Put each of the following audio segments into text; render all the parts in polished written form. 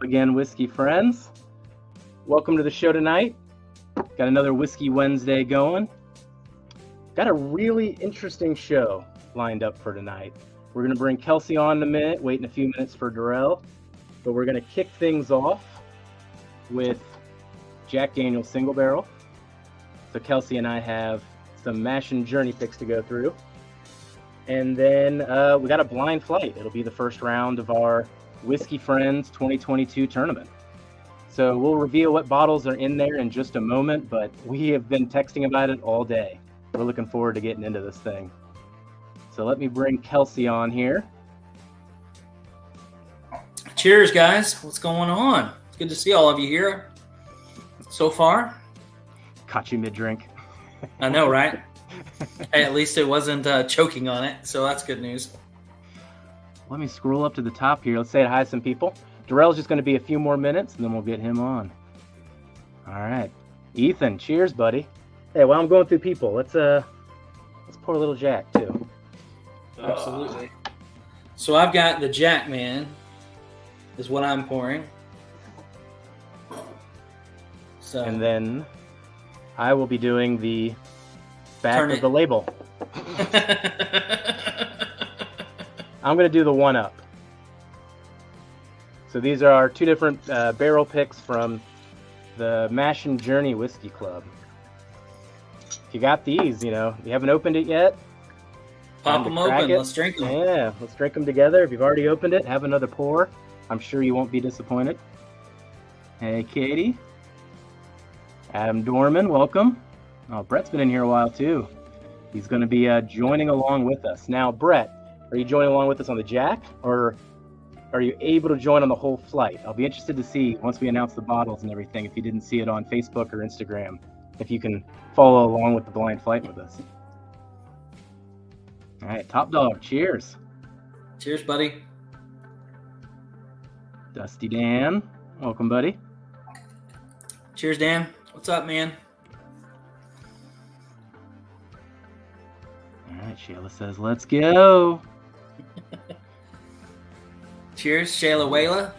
again, whiskey friends. Welcome to the show tonight. Got another Whiskey Wednesday going. Got a really interesting show lined up for tonight. We're going to bring Kelsey on in a minute, waiting a few minutes for Darrell. But we're going to kick things off with Jack Daniel's Single Barrel. So Kelsey and I have some Mash and Journey picks to go through. And then we got a blind flight. It'll be the first round of our Whiskey Friends 2022 tournament. So we'll reveal what bottles are in there in just a moment, but we have been texting about it all day. We're looking forward to getting into this thing. So let me bring Kelsey on here. Cheers, guys. What's going on? It's good to see all of you here so far. Caught you mid-drink. I know, right? Hey, at least it wasn't choking on it, so that's good news. Let me scroll up to the top here. Let's say hi to some people. Darrell's just going to be a few more minutes, and then we'll get him on. All right. Ethan, cheers, buddy. Hey, while I'm going through people, let's pour a little Jack, too. Absolutely. So I've got the Jack, man, is what I'm pouring. So. And then I will be doing the back of the label. I'm going to do the 1-Up. So these are our two different barrel picks from the Mash and Journey Whiskey Club. If you got these, you haven't opened it yet, pop them open. Let's drink them. Yeah, let's drink them together. If you've already opened it, have another pour. I'm sure you won't be disappointed. Hey, Katie. Adam Dorman, welcome. Oh, Brett's been in here a while, too. He's going to be joining along with us. Now, Brett, are you joining along with us on the Jack, or are you able to join on the whole flight? I'll be interested to see, once we announce the bottles and everything, if you didn't see it on Facebook or Instagram, if you can follow along with the blind flight with us. All right, Top Dog, cheers. Cheers, buddy. Dusty Dan, welcome, buddy. Cheers, Dan. What's up, man? All right, Shayla says, let's go. Cheers, Shayla Wayla.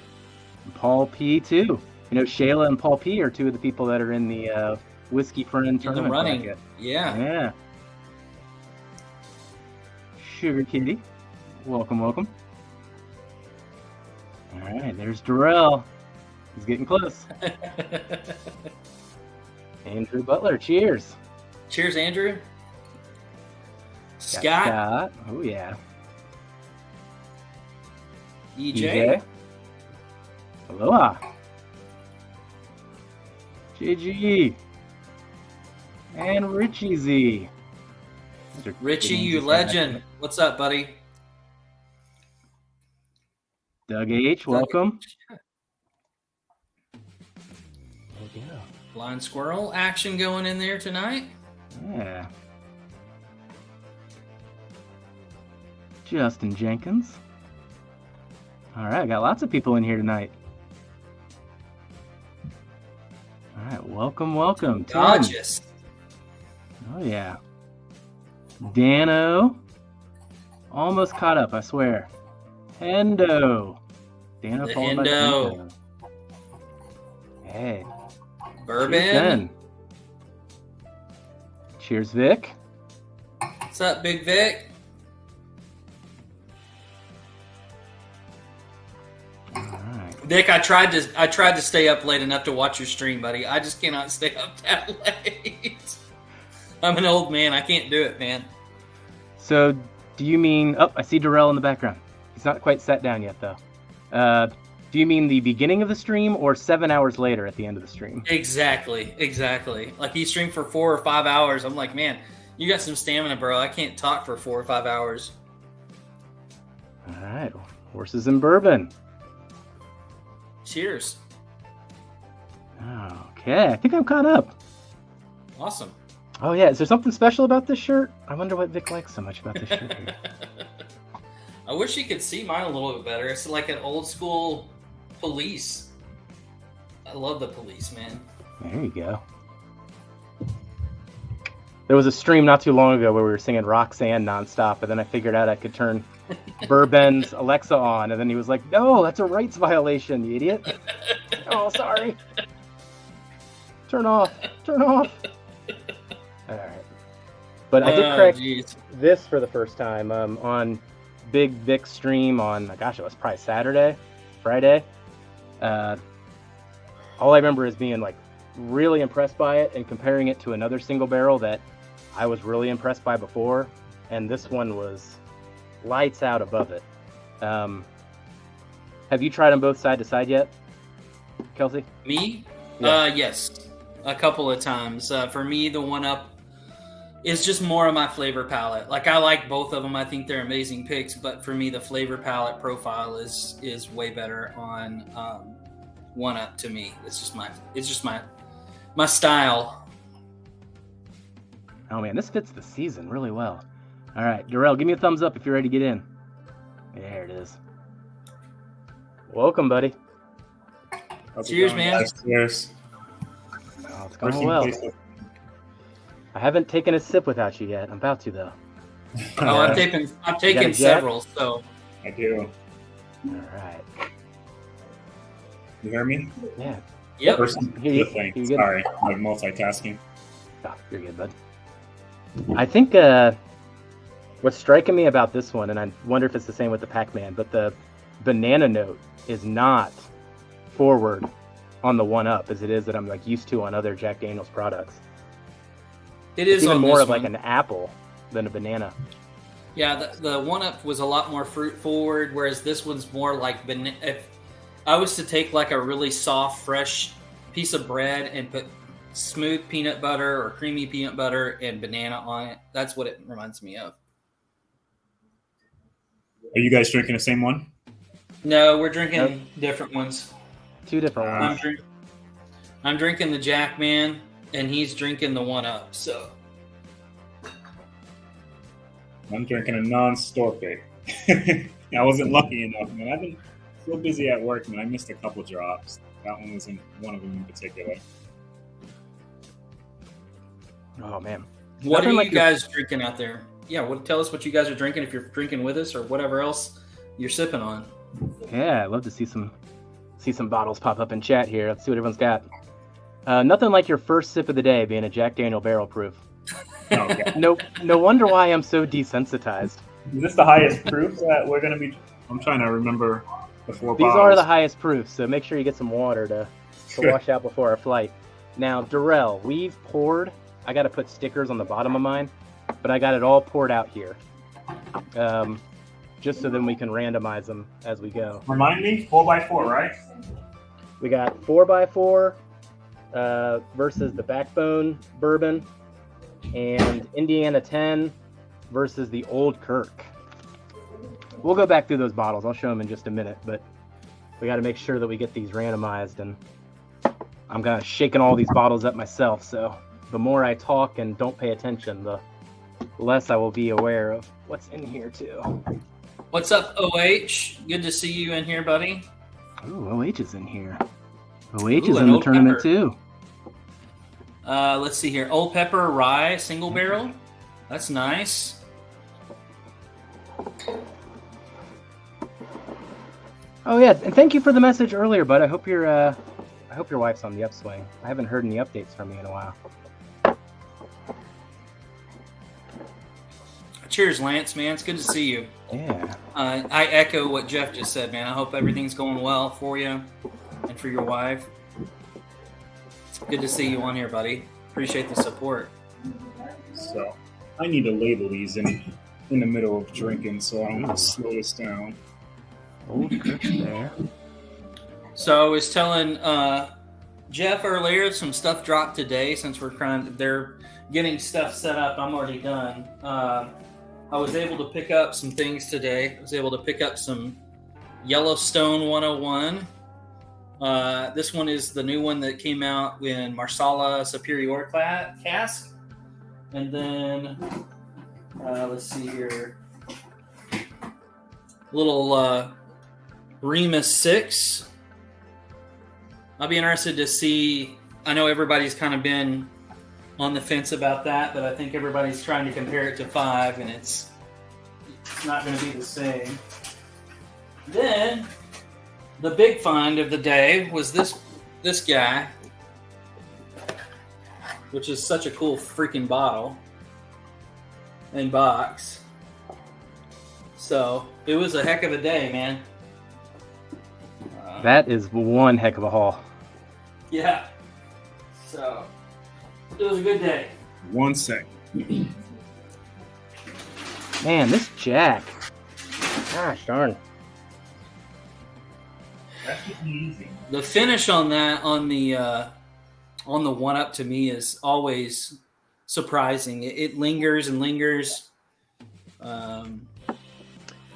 And Paul P, too. Shayla and Paul P are two of the people that are in the Whiskey Friend tournament. In the running. Bracket. Yeah. Sugar Kitty, welcome. All right, there's Darrell. He's getting close. Andrew Butler, cheers. Cheers, Andrew. Scott. Oh, yeah. EJ. Aloha. JG. And Richie Z. Richie, you legend. What's up, buddy? Doug H, welcome. There we go. Blind squirrel action going in there tonight. Yeah. Justin Jenkins. All right, got lots of people in here tonight. All right, welcome. Gorgeous. Oh, yeah. Dano. Almost caught up, I swear. Hendo. Dano The followed by Hendo. Hey. Bourbon. Cheers, Vic. What's up, Big Vic? All right. Vic, I tried to stay up late enough to watch your stream, buddy. I just cannot stay up that late. I'm an old man. I can't do it, man. So, do you mean... Oh, I see Darrell in the background. He's not quite sat down yet, though. Do you mean the beginning of the stream or 7 hours later at the end of the stream? Exactly. Like, he streamed for 4 or 5 hours. I'm like, man, you got some stamina, bro. I can't talk for 4 or 5 hours. All right. Horses and bourbon. Cheers. Okay. I think I'm caught up. Awesome. Oh, yeah. Is there something special about this shirt? I wonder what Vic likes so much about this shirt here. I wish you could see mine a little bit better. It's like an old school Police. I love the Police, man. There you go. There was a stream not too long ago where we were singing Roxanne nonstop, but then I figured out I could turn Bourbon's Alexa on, and then he was like, "No, that's a rights violation, you idiot." Oh, sorry. Turn off. All right. But I did correct this for the first time on Big Vic's stream on, gosh, it was probably Friday. All I remember is being like really impressed by it and comparing it to another single barrel that I was really impressed by before, and this one was lights out above it. Have you tried them both side to side yet, Kelsey? Me? Yeah. Yes, a couple of times. For me, the one up is just more of my flavor palette. Like, I like both of them. I think they're amazing picks, but for me, the flavor palette profile is way better on one up to me. It's just my style. Oh man, this fits the season really well. All right, Darrell, give me a thumbs up if you're ready to get in. There it is. Welcome, buddy. Cheers, man. Cheers. Oh, it's going well. I haven't taken a sip without you yet. I'm about to, though. Oh, I've taken several, so. I do. All right. You hear me? Yeah. Yep. Sorry, I'm multitasking. Oh, you're good, bud. I think what's striking me about this one, and I wonder if it's the same with the Pac-Man, but the banana note is not forward on the one-up as it is that I'm like used to on other Jack Daniel's products. It is even on more this of one. like an apple than a banana. Yeah, the one-up was a lot more fruit forward, whereas this one's more like if I was to take like a really soft, fresh piece of bread and put smooth peanut butter or creamy peanut butter and banana on it, that's what it reminds me of. Are you guys drinking the same one? No, we're drinking different ones. Two different ones. I'm drinking the Jackman, and he's drinking the one-up, so. I'm drinking a non-store pick. I wasn't lucky enough, man. I've been so busy at work, man. I missed a couple drops. That one was one of them in particular. Oh, man. What are you guys drinking out there? Yeah, tell us what you guys are drinking if you're drinking with us or whatever else you're sipping on. Yeah, I'd love to see some bottles pop up in chat here. Let's see what everyone's got. Nothing like your first sip of the day being a Jack Daniel barrel proof. Okay. No wonder why I'm so desensitized. Is this the highest proof that we're going to be... I'm trying to remember the four These bottles. are the highest proofs, so make sure you get some water to wash out before our flight. Now, Darrell, we've poured... I got to put stickers on the bottom of mine, but I got it all poured out here. Just so then we can randomize them as we go. Remind me, 4x4, right? We got 4x4 versus the Backbone Bourbon, and Indiana 10 versus the Old Kirk. We'll go back through those bottles. I'll show them in just a minute, but we got to make sure that we get these randomized, and I'm kind of shaking all these bottles up myself, so the more I talk and don't pay attention, the less I will be aware of what's in here, too. What's up, OH? Good to see you in here, buddy. Ooh, OH is in here. OH is in the tournament, pepper. too. Let's see here. Old Pepper Rye single barrel. That's nice. Oh, yeah, and thank you for the message earlier, bud. I hope your wife's on the upswing. I haven't heard any updates from you in a while. Cheers, Lance, man. It's good to see you. Yeah. I echo what Jeff just said, man. I hope everything's going well for you and for your wife. It's good to see you on here, buddy. Appreciate the support. So, I need to label these in the middle of drinking, so I'm going to slow this down. Old Kirk there. So I was telling Jeff earlier, some stuff dropped today since they're getting stuff set up. I'm already done. I was able to pick up some things today. I was able to pick up some Yellowstone 101. This one is the new one that came out in Marsala Superior cask. And then, let's see here. Little Remus 6. I'll be interested to see. I know everybody's kind of been on the fence about that, but I think everybody's trying to compare it to 5, and It's not going to be the same. Then, the big find of the day was this guy, which is such a cool freaking bottle and box. So, it was a heck of a day, man. That is one heck of a haul. Yeah. So, it was a good day. 1 second. Man, this Jack. Gosh darn. That's easy. The finish on that, on the 1-Up to me is always surprising. It lingers and lingers.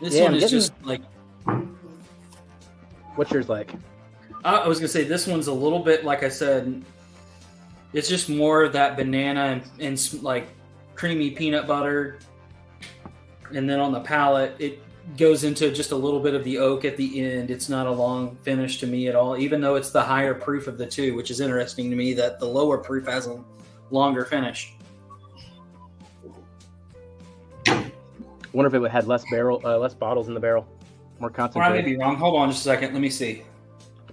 This one is just like... What's yours like? I was going to say, this one's a little bit, like I said, it's just more of that banana and like creamy peanut butter. And then on the palate, it goes into just a little bit of the oak at the end. It's not a long finish to me at all, even though it's the higher proof of the two, which is interesting to me that the lower proof has a longer finish. I wonder if it had less bottles in the barrel, more Or I concentrated. may be wrong. Hold on just a second. Let me see.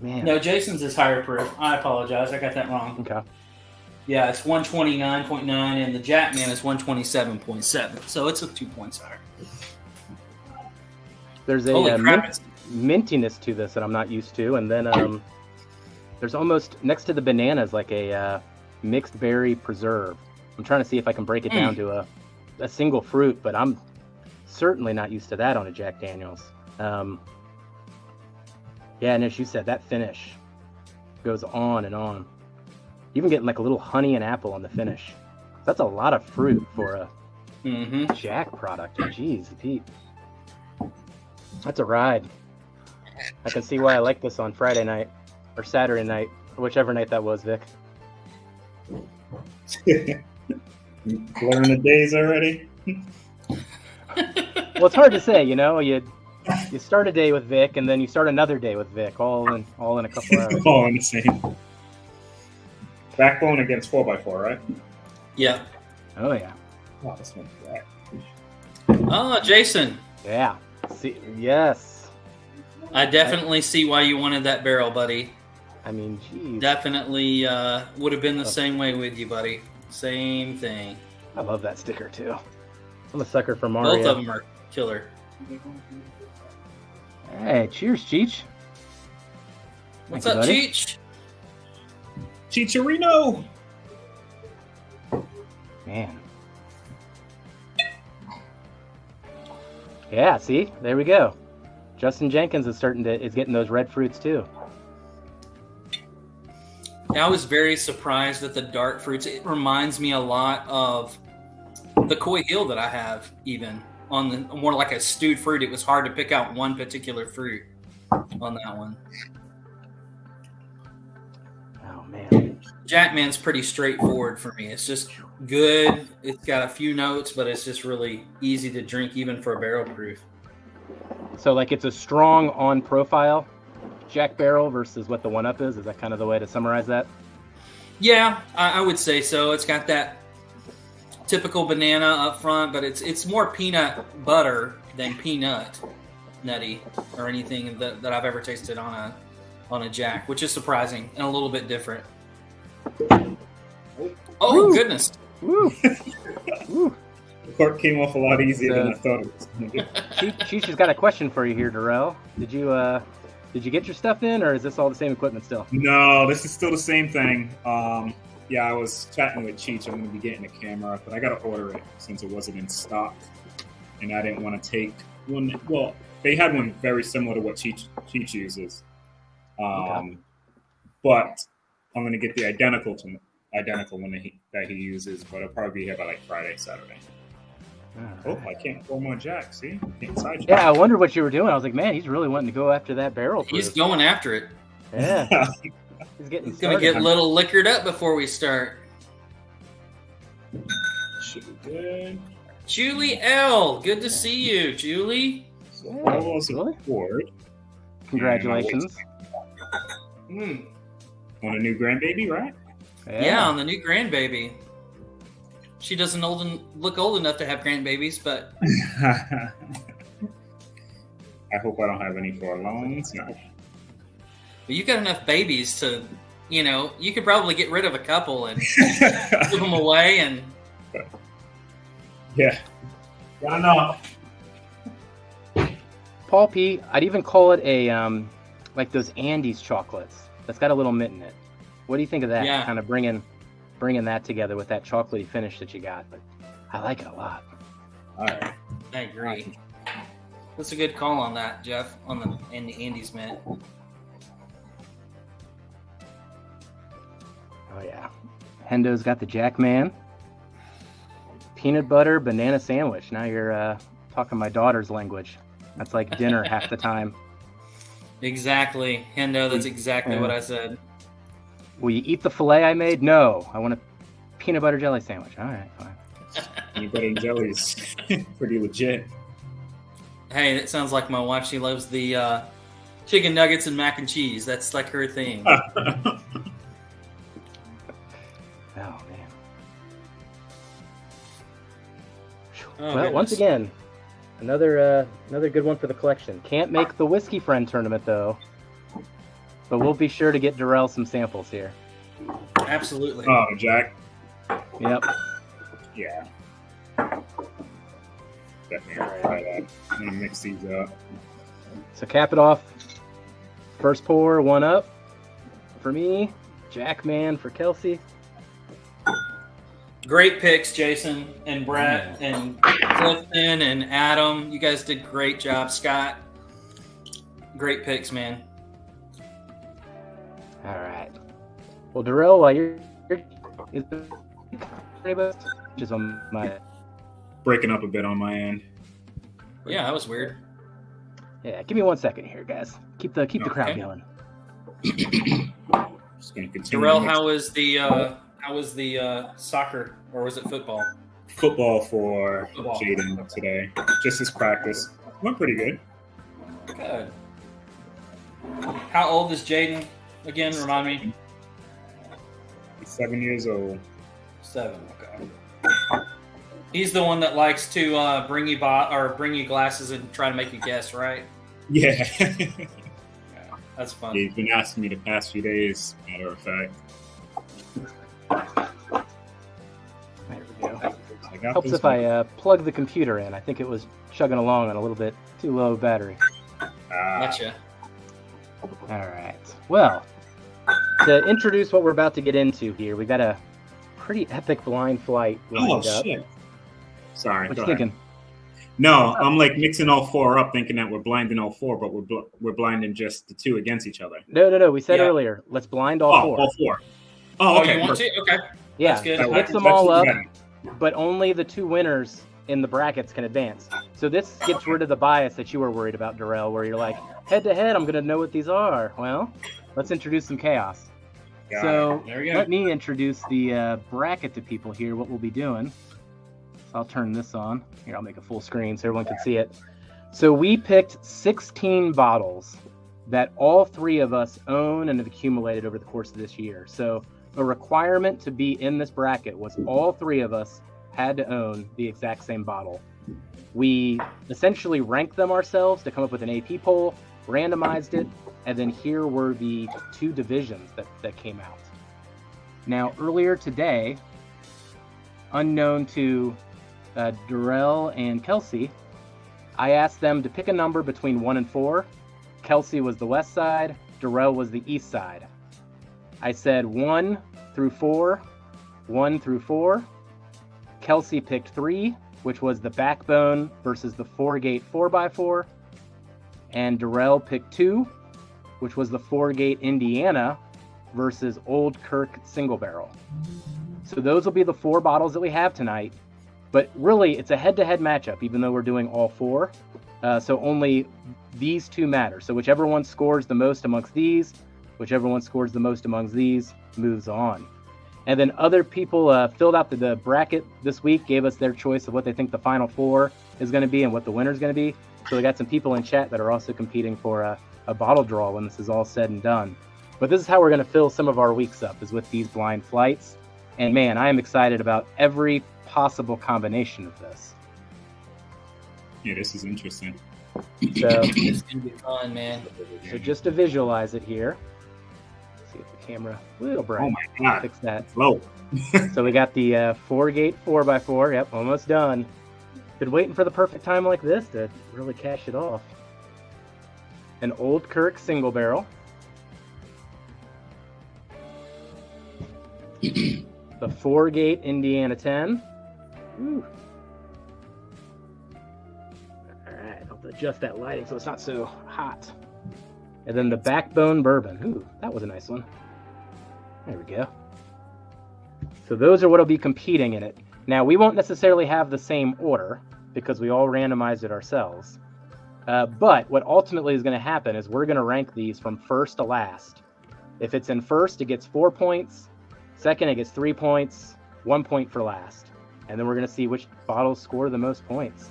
Man. No, Jason's is higher proof. I apologize. I got that wrong. Okay. Yeah, it's 129.9, and the Jackman is 127.7. So it's 2 points higher. There's a mintiness to this that I'm not used to, and then there's almost next to the bananas like a mixed berry preserve. I'm trying to see if I can break it down to a single fruit, but I'm certainly not used to that on a Jack Daniel's. Yeah, and as you said, that finish goes on and on. Even getting like a little honey and apple on the finish. That's a lot of fruit for a Jack product. Jeez, Pete. That's a ride. I can see why I like this on Friday night or Saturday night, or whichever night that was, Vic. Blurring the days already. Well, it's hard to say, you know. You start a day with Vic, and then you start another day with Vic, all in a couple hours. All in the same. Backbone against 4x4, right? Yeah. Oh yeah. Oh, this one's black. Oh, Jason. Yeah. See, yes. I definitely see why you wanted that barrel, buddy. I mean, geez. Definitely would have been the same way with you, buddy. Same thing. I love that sticker too. I'm a sucker for Mario. Both of them are killer. Hey, cheers, Cheech. What's Thank you, up, buddy. Cheech? Chicharito! Man. Yeah, see? There we go. Justin Jenkins is getting those red fruits too. I was very surprised at the dark fruits. It reminds me a lot of the Coy Hill that I have, even on the more like a stewed fruit. It was hard to pick out one particular fruit on that one. Oh man. Jackman's pretty straightforward for me. It's just good. It's got a few notes, but it's just really easy to drink, even for a barrel proof. So like it's a strong on profile Jack barrel versus what the 1-Up is? Is that kind of the way to summarize that? Yeah, I would say so. It's got that typical banana up front, but it's more peanut butter than peanut nutty or anything that I've ever tasted on a Jack, which is surprising and a little bit different. Oh, Woo. Goodness. Woo! Woo! The cork came off a lot easier than I thought it was going to do. Cheech has got a question for you here, Darrell. Did you get your stuff in, or is this all the same equipment still? No, this is still the same thing. Yeah, I was chatting with Cheech. I'm going to be getting a camera, but I got to order it since it wasn't in stock. And I didn't want to take one. Well, they had one very similar to what Cheech uses. Okay. But I'm going to get the identical one that he uses, but it'll probably be here by like Friday, Saturday. All Oh, right. I can't pour more Jack, see? Can't sidetrack. Yeah, I wondered what you were doing. I was like, man, he's really wanting to go after that barrel proof. He's going after it. Yeah, he's getting He's going to started. get a little liquored up before we start. Should be good. Julie L. Good to see you, Julie. So Yeah, Paul was really? aboard Congratulations. Mm. on a new grandbaby, right? Yeah, on the new grandbaby. She doesn't look old enough to have grandbabies, but I hope I don't have any for loans. No. But you got enough babies to, you could probably get rid of a couple and give them away. And yeah, I know. Paul P, I'd even call it a like those Andes chocolates. That's got a little mint in it. What do you think of that? Yeah. Kind of bringing that together with that chocolatey finish that you got. But I like it a lot. All right. I agree. That's a good call on that, Jeff, on the Andes mint. Oh yeah, Hendo's got the Jackman peanut butter banana sandwich. Now you're talking my daughter's language. That's like dinner half the time. Exactly, Hendo. That's exactly what I said. Will you eat the filet I made? No, I want a peanut butter jelly sandwich. All right, fine. Peanut butter and jelly's pretty legit. Hey, that sounds like my wife. She loves the chicken nuggets and mac and cheese. That's like her thing. Oh man. Oh, Well, once again, another good one for the collection. Can't make the Whiskey Friend tournament though, but we'll be sure to get Darrell some samples here. Absolutely. Oh, Jack. Yep. Yeah. Definitely gonna try that. I'm gonna mix these up. So cap it off. First pour, 1 up for me. Jackman for Kelsey. Great picks, Jason and Brett and Clifton and Adam. You guys did great job, Scott. Great picks, man. All right. Well, Darrell, while you're just on my Breaking up a bit on my end. Yeah, that was weird. yeah. Give me 1 second here, guys. Keep the crowd going. Just gonna continue. Darrell, how was the soccer, or was it football? Football for Football. Jaden today. Just his practice. Went pretty good. Good. How old is Jaden again? Remind me. He's 7 years old. 7. Okay. He's the one that likes to bring you glasses and try to make you guess, right? Yeah. That's fun. He's been asking me the past few days, matter of fact. There we go. I got Helps this if I plug the computer in. I think it was chugging along on a little bit too low battery. Gotcha. All right. Well, to introduce what we're about to get into here, we got a pretty epic blind flight lined up. shit. Sorry. What go you ahead. thinking? No, I'm like mixing all 4 up, thinking that we're blind in all 4, but we're blind in just the 2 against each other. No. We said Yeah. earlier, let's blind all 4. All 4. Oh, okay. you want perfect. to? Okay. Yeah, That's good. mix them That's all up, better. but only the 2 winners in the brackets can advance. So this gets rid of the bias that you were worried about, Darrell, where you're like, head to head, I'm going to know what these are. Well, let's introduce some chaos. Got So There we go. let me introduce the bracket to people here, what we'll be doing. So I'll turn this on. Here, I'll make a full screen so everyone can see it. So we picked 16 bottles that all 3 of us own and have accumulated over the course of this year. So a requirement to be in this bracket was all 3 of us had to own the exact same bottle. We essentially ranked them ourselves to come up with an AP poll, randomized it, and then here were the 2 divisions that came out. Now, earlier today, unknown to Darrell and Kelsey, I asked them to pick a number between 1 and 4. Kelsey was the west side, Darrell was the east side. I said 1 through 4, 1 through 4. Kelsey picked 3, which was the Backbone versus the 4-gate 4x4. And Darrell picked 2, which was the 4-gate Indiana versus Old Kirk Single Barrel. So those will be the 4 bottles that we have tonight. But really, it's a head-to-head matchup, even though we're doing all 4. So only these 2 matter. So whichever one scores the most amongst these, whichever one scores the most amongst these, moves on. And then other people filled out the bracket this week, gave us their choice of what they think the final 4 is going to be and what the winner is going to be. So we got some people in chat that are also competing for a bottle draw when this is all said and done. But this is how we're going to fill some of our weeks up, is with these blind flights. And man, I am excited about every possible combination of this. Yeah, this is interesting. So It's gonna be fun, man. So just to visualize it here, let's see if the camera a little bright. Oh my God. Fix that. Low. So we got the 4-gate 4x4. Yep, almost done. Been waiting for the perfect time like this to really cash it off. An Old Kirk single barrel. The 4-gate Indiana 10. Ooh. All right, I'll adjust that lighting so it's not so hot. And then the Backbone Bourbon. Ooh, that was a nice one. There we go. So those are what will be competing in it. Now, we won't necessarily have the same order because we all randomized it ourselves. But what ultimately is going to happen is we're going to rank these from first to last. If it's in first, it gets 4 points. Second, it gets 3 points. 1 point for last. And then we're going to see which bottles score the most points.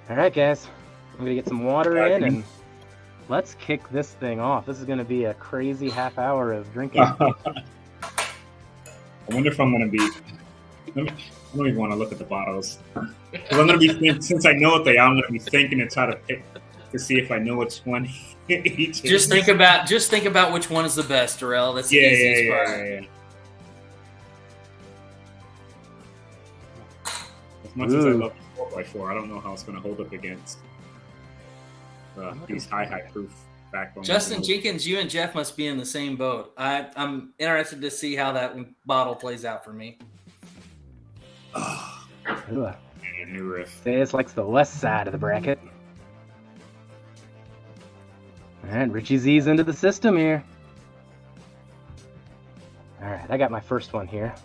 All right, guys. I'm going to get some water in and let's kick this thing off. This is going to be a crazy half hour of drinking. I wonder if I'm going to be... I don't even want to look at the bottles. Because I'm going to be, since I know what they are, I'm going to be thinking to try to pick, to see if I know which one each is. Just think about which one is the best, Darrell. That's the easiest part. Yeah. As much as I love the 4x4, I don't know how it's going to hold up against these high proof backbone. Justin Jenkins, you and Jeff must be in the same boat. I'm interested to see how that bottle plays out for me. Ooh. New riff. This likes the west side of the bracket. All right, Richie Z's into the system here. All right, I got my first one here.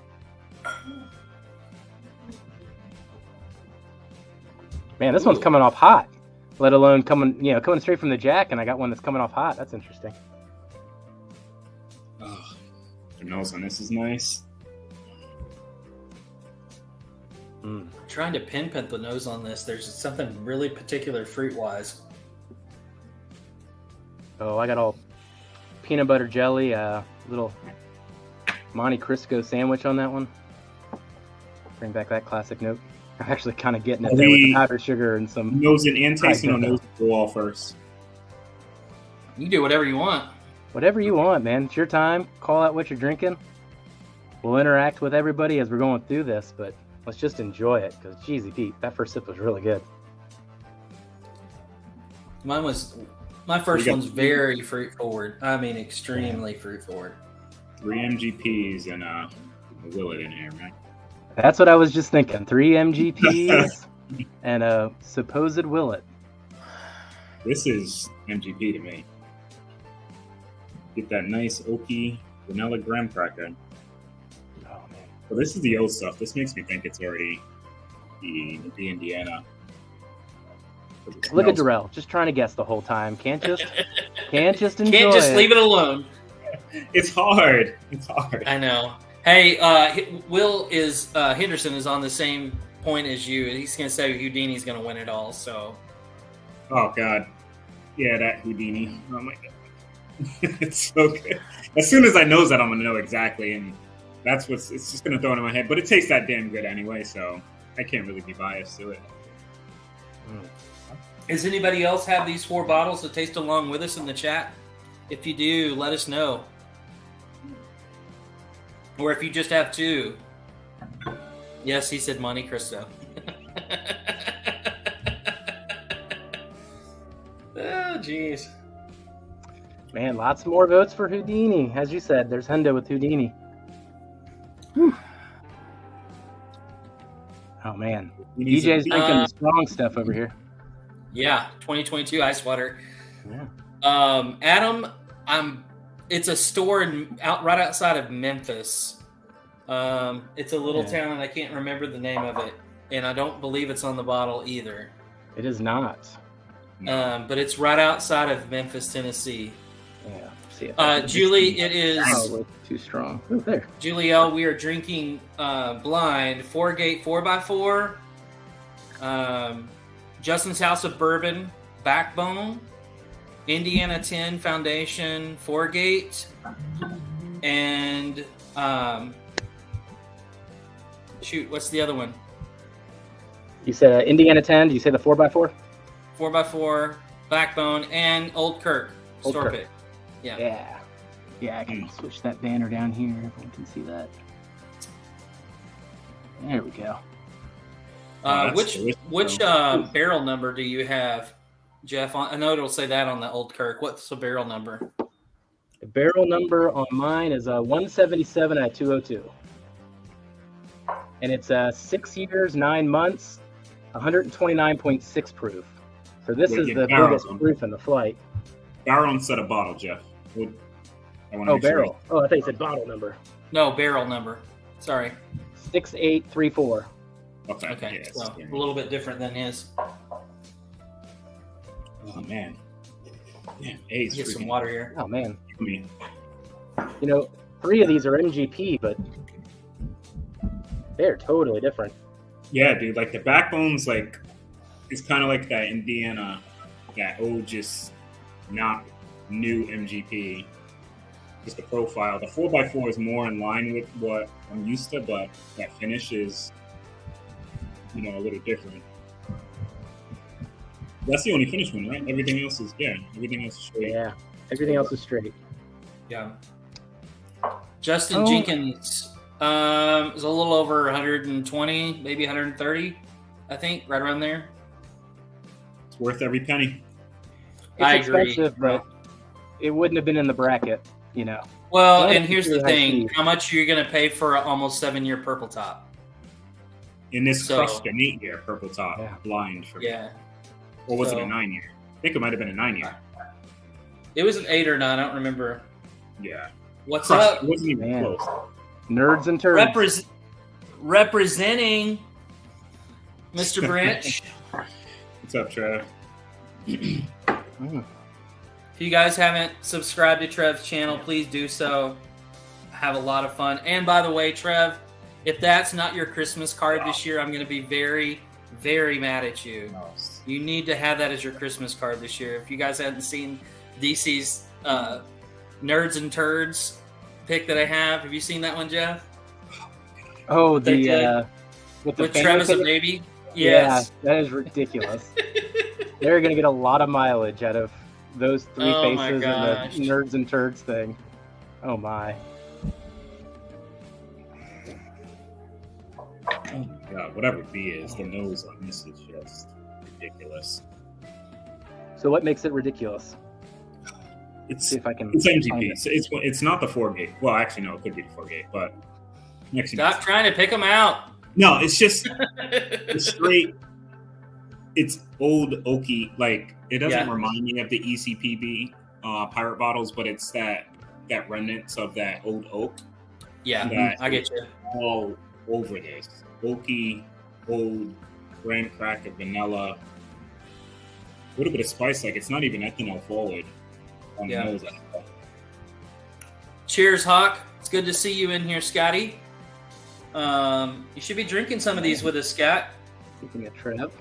Man, this one's coming off hot. Let alone coming straight from the jack, and I got one that's coming off hot. That's interesting. Oh, the nose on this is nice. Trying to pinpoint the nose on this. There's something really particular fruit-wise. Oh, I got all peanut butter jelly, little Monte Cristo sandwich on that one. Bring back that classic note. I'm actually kind of getting it there with the powdered sugar and some... Nosing and tasting on nose go all first. You can do whatever you want. Whatever you want, man. It's your time. Call out what you're drinking. We'll interact with everybody as we're going through this, but let's just enjoy it, because, Jeezy Pete, that first sip was really good. My first one's very fruit forward. I mean, extremely fruit forward. 3 MGPs and a Willet in here, right? That's what I was just thinking. 3 MGPs and a supposed Willet. This is MGP to me. Get that nice oaky vanilla graham cracker. Oh, man. Well, this is the old stuff. This makes me think it's already the Indiana. Look at Darrell, just trying to guess the whole time. Can't just enjoy Can't just it. leave it alone. It's hard. It's hard. I know. Hey, Will Henderson is on the same point as you. He's going to say Houdini's going to win it all. So, Oh God, yeah, that Houdini. Oh my God, it's so good. As soon as I know that, I'm gonna know exactly, and it's just gonna throw it in my head. But it tastes that damn good anyway, so I can't really be biased to it. Does anybody else have these 4 bottles to taste along with us in the chat? If you do, let us know. Or if you just have 2. Yes, he said Monte Cristo. Oh, jeez. Man, lots more votes for Houdini. As you said, there's Hundo with Houdini. Whew. Oh, man. DJ's drinking the strong stuff over here. Yeah, 2022 ice water. Yeah. Adam, it's a store right outside of Memphis. It's a little town, and I can't remember the name of it. And I don't believe it's on the bottle either. It is not. But it's right outside of Memphis, Tennessee. Yeah. See if Julie, it is... Oh, too strong. Oh, there. Julie L., we are drinking blind 4-gate 4x4. Justin's House of Bourbon, Backbone, Indiana 10 Foundation, 4-gate, and shoot, what's the other one? You said Indiana 10. Do you say the 4x4? 4x4, Backbone, and Old Kirk. Old Store Kirk. pick. Yeah. Yeah. Yeah, I can switch that banner down here. Everyone can see that. There we go. Which barrel number do you have, Jeff? I know it'll say that on the Old Kirk. What's the barrel number? The barrel number on mine is 177 at 202. And it's 6 years, 9 months, 129.6 proof. So this is the biggest proof in the flight. Barrel instead of bottle, Jeff. Barrel. Oh, I thought you said bottle number. No, barrel number. Sorry. 6834. Okay. Yes, So a little bit different than his. Oh man. Yeah, Get some water here. Oh man. Me. 3 of these are MGP, but they're totally different. Yeah, dude. Like the Backbone's like, it's kind of like that Indiana, that old, just not new MGP. Just the profile. The 4x4 is more in line with what I'm used to, but that finish is, a little different. That's the only finished one, right? Everything else is straight. Yeah, everything else is straight. Yeah. Justin Jenkins is a little over 120, maybe 130, I think, right around there. It's worth every penny. It's expensive, but it wouldn't have been in the bracket, Well, and here's the thing. How much are you going to pay for an almost 7-year purple top? In this crushed an 8-year purple top, blind for Yeah. Or was it a 9-year? I think it might have been a 9-year. It was an 8 or 9. I don't remember. Yeah. What's up? It wasn't even close. Nerds and turds. Representing Mr. Branch. What's up, Trev? If you guys haven't subscribed to Trev's channel, please do so. Have a lot of fun. And by the way, Trev, if that's not your Christmas card this year, I'm going to be very, very mad at you. You need to have that as your Christmas card this year. If you guys haven't seen DC's Nerds and Turds pick that I have you seen that one, Jeff? Oh, with Travis and Baby? Yes. Yeah, that is ridiculous. They're going to get a lot of mileage out of those 3 faces and the Nerds and Turds thing. Oh, my. Oh my god, whatever B is, the nose on this is just ridiculous. So what makes it ridiculous? It's See if I can. It's MGP. It's not the 4-gate. Well, actually, no, it could be the 4-gate, but stop trying to pick them out. No, it's just it's straight. It's old oaky. Like it doesn't remind me of the ECPB pirate bottles, but it's that remnants of that old oak. Yeah, I get you. All over this oaky, old, graham cracker, vanilla, a little bit of spice. Like it's not even ethanol forward on the nose. Cheers, Hawk. It's good to see you in here, Scotty. You should be drinking some of these with us, Scott. Speaking of Trev,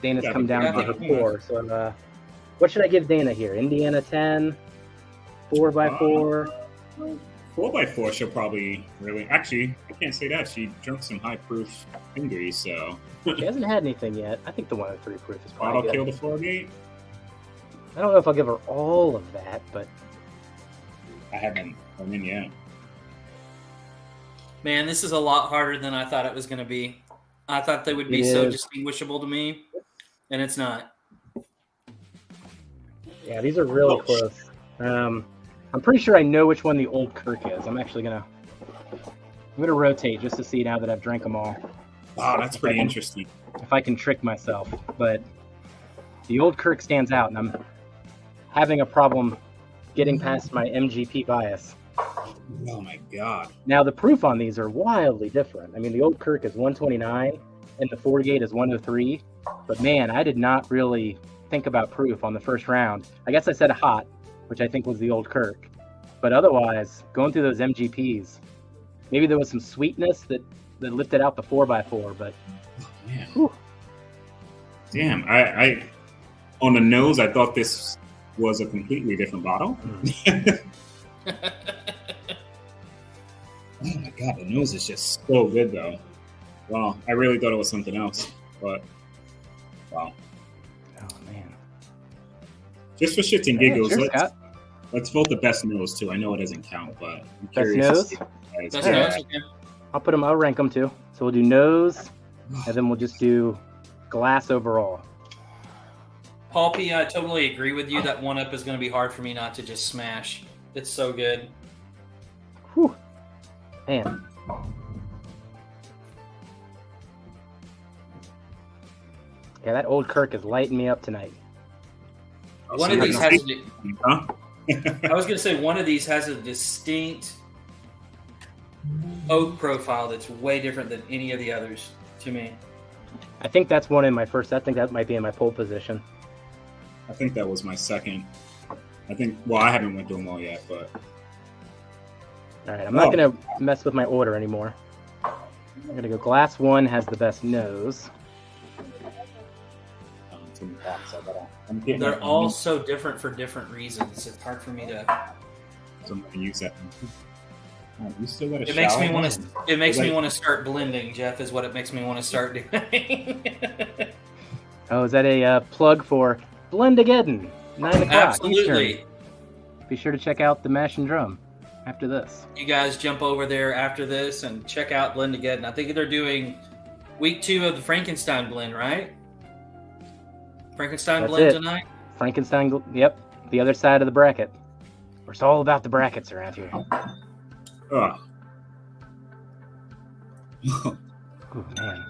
Dana's come down for her pour. So, what should I give Dana here? Indiana 10, 4x4. 4x4 she'll probably really. Actually, I can't say that. She drunk some high proof fingers, so. She hasn't had anything yet. I think the 103 proof is probably Bottle good. kill the 4-gate? I don't know if I'll give her all of that, but. I haven't. I mean, yeah. Man, this is a lot harder than I thought it was going to be. I thought they would be so distinguishable to me, and it's not. Yeah, these are really close. I'm pretty sure I know which one the Old Kirk is. I'm gonna rotate just to see now that I've drank them all. Wow, that's pretty interesting. If I can trick myself, but the Old Kirk stands out, and I'm having a problem getting past my MGP bias. Oh my god! Now the proof on these are wildly different. I mean, the Old Kirk is 129, and the 4-gate is 103. But man, I did not really think about proof on the first round. I guess I said hot, which I think was the Old Kirk. But otherwise, going through those MGPs, maybe there was some sweetness that lifted out the 4x4, but... Oh, damn, I on the nose, I thought this was a completely different bottle. Oh my god, the nose is just so good though. Wow, I really thought it was something else, but wow. Oh man. Just for shits and Yeah, giggles, sure, Scott. let's vote the best nose too. I know it doesn't count, but I'm Best curious. nose? To see what you guys Best think. nose, okay. I'll rank them too. So we'll do nose, and then we'll just do glass overall. Paul P, I totally agree with you. That 1-up is going to be hard for me not to just smash. It's so good. Whew. Man. Yeah, that old Kirk is lighting me up tonight. One of these has Huh? I was going to say one of these has a distinct oak profile that's way different than any of the others to me. I think that's one in my first. I think that might be in my pole position. I think that was my second. Well, I haven't went through them all yet, but All right, I'm not going to mess with my order anymore. I'm going to go glass 1 has the best nose. They're all so different for different reasons. It's hard for me to. So I'm gonna use that. Oh, you still got a It makes me shower? want to. It makes me want to start blending. Jeff is what it makes me want to start doing. Oh, is that a plug for Blendageddon? 9 o'clock. Absolutely. Eastern. Be sure to check out the Mash and Drum after this. You guys jump over there after this and check out Blendageddon. I think they're doing week 2 of the Frankenstein blend, right? Frankenstein That's blend it. tonight. Frankenstein, yep, the other side of the bracket. It's all about the brackets around here. Ugh. Oh, man.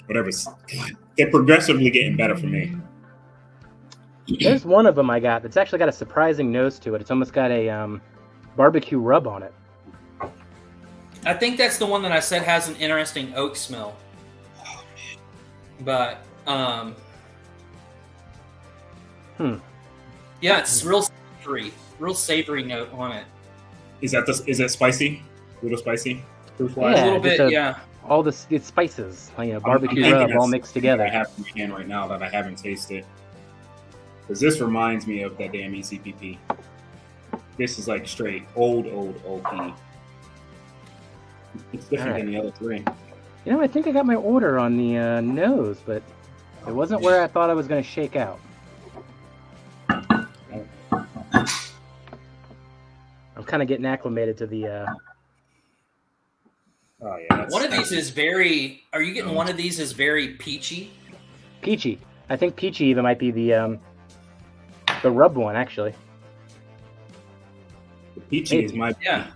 Whatever. God, they're progressively getting better for me. There's one of them I got that's actually got a surprising nose to it. It's almost got a barbecue rub on it. I think that's the one that I said has an interesting oak smell. But yeah, it's real savory note on it. Is that spicy? A little spicy? A little bit, just yeah. All the spices, barbecue I'm rub thinking all that's mixed together. I have in my hand right now that I haven't tasted. Because this reminds me of that damn ECPP. This is like straight old PE. It's different than the other three. I think I got my order on the nose, but it wasn't where I thought I was going to shake out. I'm kind of getting acclimated to the. Oh yeah. One of these is very. Are you getting one of these is very peachy? Peachy. I think peachy even might be the rub one actually. The peachy is my. Yeah.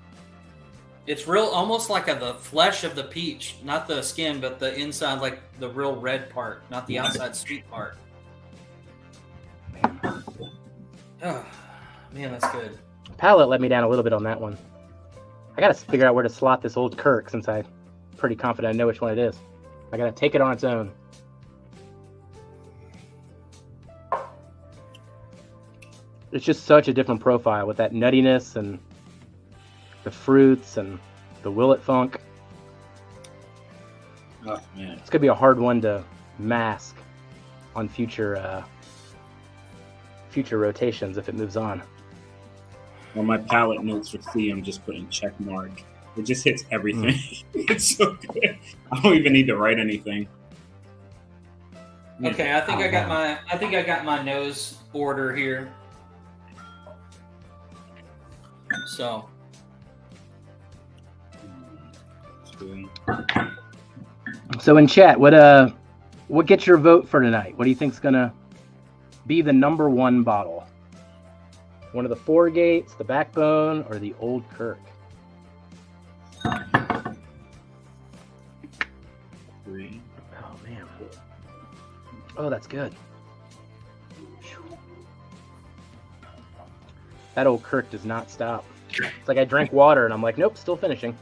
It's real, almost like the flesh of the peach, not the skin, but the inside, like the real red part, not the outside sweet part. Oh, man, that's good. Palate let me down a little bit on that one. I got to figure out where to slot this old Kirk since I'm pretty confident I know which one it is. I got to take it on its own. It's just such a different profile with that nuttiness and the fruits and the willet funk. Oh man, It's gonna be a hard one to mask on future rotations if it moves on. Well, my palate notes for C, I'm just putting check mark. It just hits everything. It's so good. I don't even need to write anything. Okay, I think I got my nose order here. So. So in chat, what gets your vote for tonight? What do you think's gonna be the number one bottle? One of the four gates, the backbone, or the old Kirk? 3. Oh man. Oh, that's good. That old Kirk does not stop. It's like I drank water and I'm like, nope, still finishing.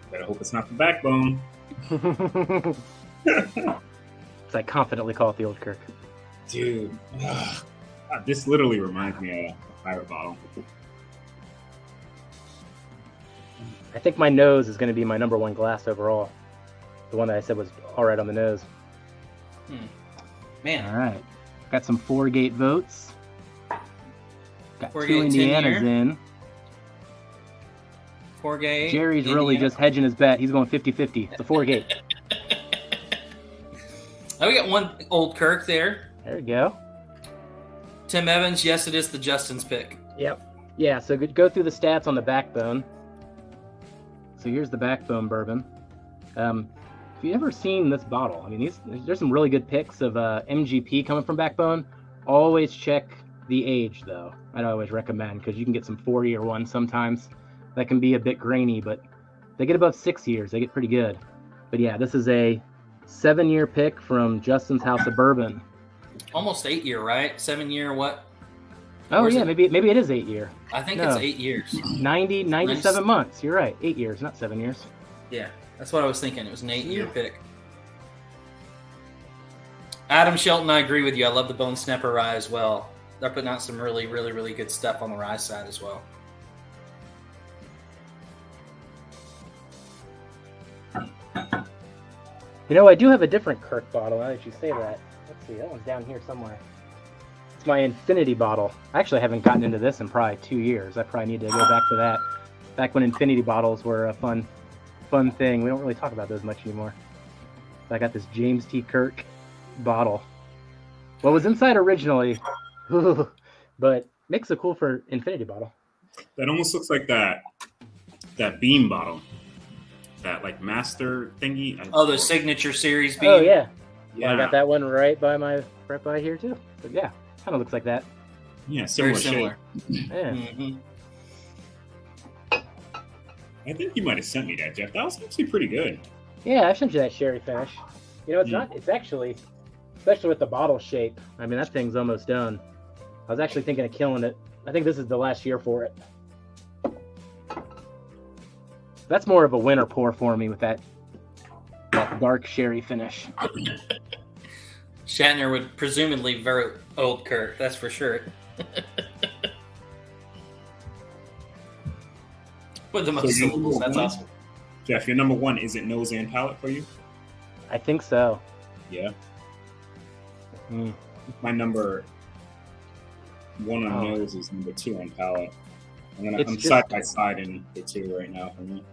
Better hope it's not the backbone. As I confidently call it the old Kirk. Dude, this literally reminds me of a pirate bottle. I think my nose is going to be my number one glass overall. The one that I said was all right on the nose. Man. All right. Got some 4-gate votes. Got 4 two gates in Indianas here. in. 4 gate. Jerry's really just hedging his bet. He's going 50-50. It's a 4 gate. Oh, we got one old Kirk there. There we go. Tim Evans, yes, it is the Justin's pick. Yep. Yeah, so go through the stats on the backbone. So here's the backbone bourbon. If you've ever seen this bottle, I mean, there's some really good picks of MGP coming from backbone. Always check the age, though. I'd always recommend, because you can get some 4-year ones sometimes that can be a bit grainy, but they get above 6 years. They get pretty good. But yeah, this is a 7-year pick from Justin's House of Bourbon. Almost 8-year, right? 7-year what? Oh, yeah, maybe it is 8-year. I think it's 8 years. 97 months. You're right. 8 years, not 7 years. Yeah, that's what I was thinking. It was an 8-year pick. Adam Shelton, I agree with you. I love the Bone Snapper rye as well. They're putting out some really, really, really good stuff on the rye side as well. You know, I do have a different Kirk bottle now that you say that. Let's see, that one's down here somewhere. It's my Infinity bottle. I actually haven't gotten into this in probably 2 years. I probably need to go back to that. Back when Infinity bottles were a fun thing. We don't really talk about those much anymore. So I got this James T. Kirk bottle. What was inside originally, but makes it cool for Infinity bottle. That almost looks like that Beam bottle. That like master thingy. The signature series beam. Oh yeah. Yeah. Well, I got that one right by here too. So yeah, kind of looks like that. Yeah, Very similar. Yeah. Mm-hmm. I think you might have sent me that, Jeff. That was actually pretty good. Yeah, I sent you that sherry finish. You know, it's not. It's actually, especially with the bottle shape. I mean, that thing's almost done. I was actually thinking of killing it. I think this is the last year for it. That's more of a winter pour for me with that dark sherry finish. Shatner would presumably very old Kirk, that's for sure. With the most syllables, that's awesome. Jeff, your number one, is it nose and palate for you? I think so. Yeah. My number one on nose is number 2 on palate. I'm side by side in the 2 right now for me.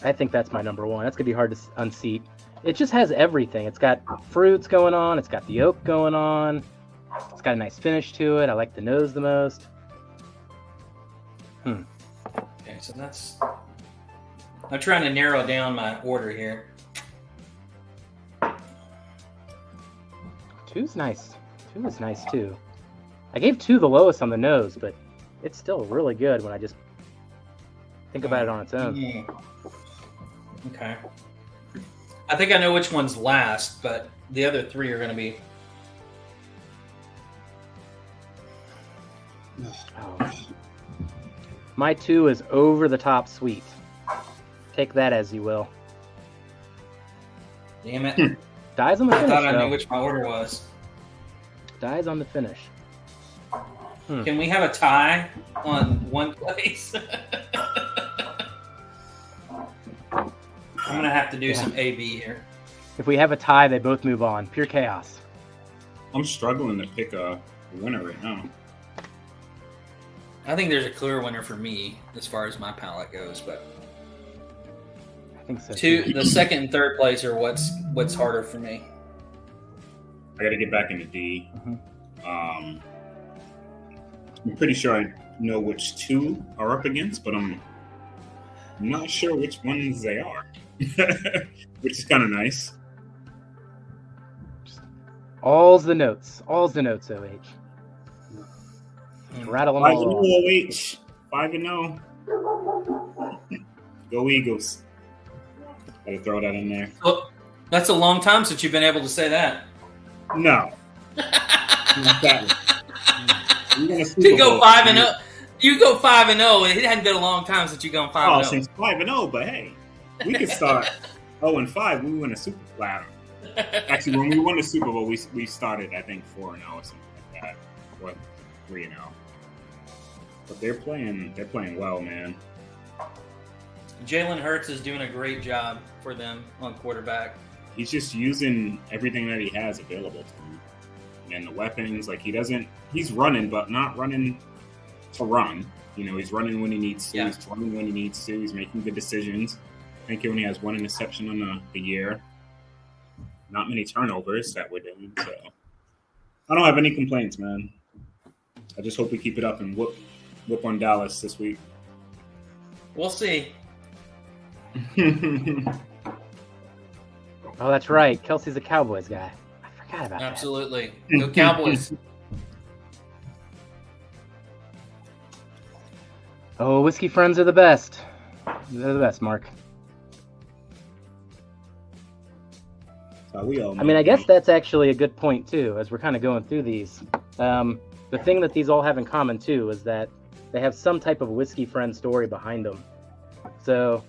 I think that's my number one. That's gonna be hard to unseat. It just has everything. It's got fruits going on. It's got the oak going on. It's got a nice finish to it. I like the nose the most. Okay, so that's... I'm trying to narrow down my order here. 2's nice. 2 is nice too. I gave 2 the lowest on the nose, but it's still really good when I just think about it on its own. Okay. I think I know which one's last, but the other 3 are going to be... Oh. My 2 is over the top sweet. Take that as you will. Damn it. Dies on the finish, I thought I knew which my order was. Dies on the finish. Can we have a tie on one place? I'm going to have to do some A-B here. If we have a tie, they both move on. Pure chaos. I'm struggling to pick a winner right now. I think there's a clear winner for me as far as my palate goes, but I think so. the second and third place are what's harder for me. I got to get back into D. I'm pretty sure I know which 2 are up against, but I'm not sure which ones they are, which is kind of nice. All's the notes, OH. Rattle them all off. OH. 5-0. Go Eagles. Gotta throw that in there. Well, that's a long time since you've been able to say that. No. To go 5-0. You go 5-0. It hadn't been a long time since you've gone 5-0. Oh, since 5-0, but hey, we could start 0-5. We win a Super Bowl. Actually, when we won the Super Bowl, we started, I think, 4-0 or something like that, or 3-0. But they're playing well, man. Jalen Hurts is doing a great job for them on quarterback. He's just using everything that he has available to him, and the weapons. Like he's running, but not running to run. He's running when he needs to. Yeah. He's running when he needs to. He's making good decisions. I think he only has one interception on the year. Not many turnovers that we're doing. So I don't have any complaints, man. I just hope we keep it up and whoop on Dallas this week. We'll see. Oh, that's right. Kelsey's a Cowboys guy. I forgot about that. Absolutely. Go Cowboys. Oh, whiskey friends are the best. They're the best, Mark. We all I mean, I guess that's actually a good point, too, as we're kind of going through these. The thing that these all have in common, too, is that they have some type of whiskey friend story behind them. So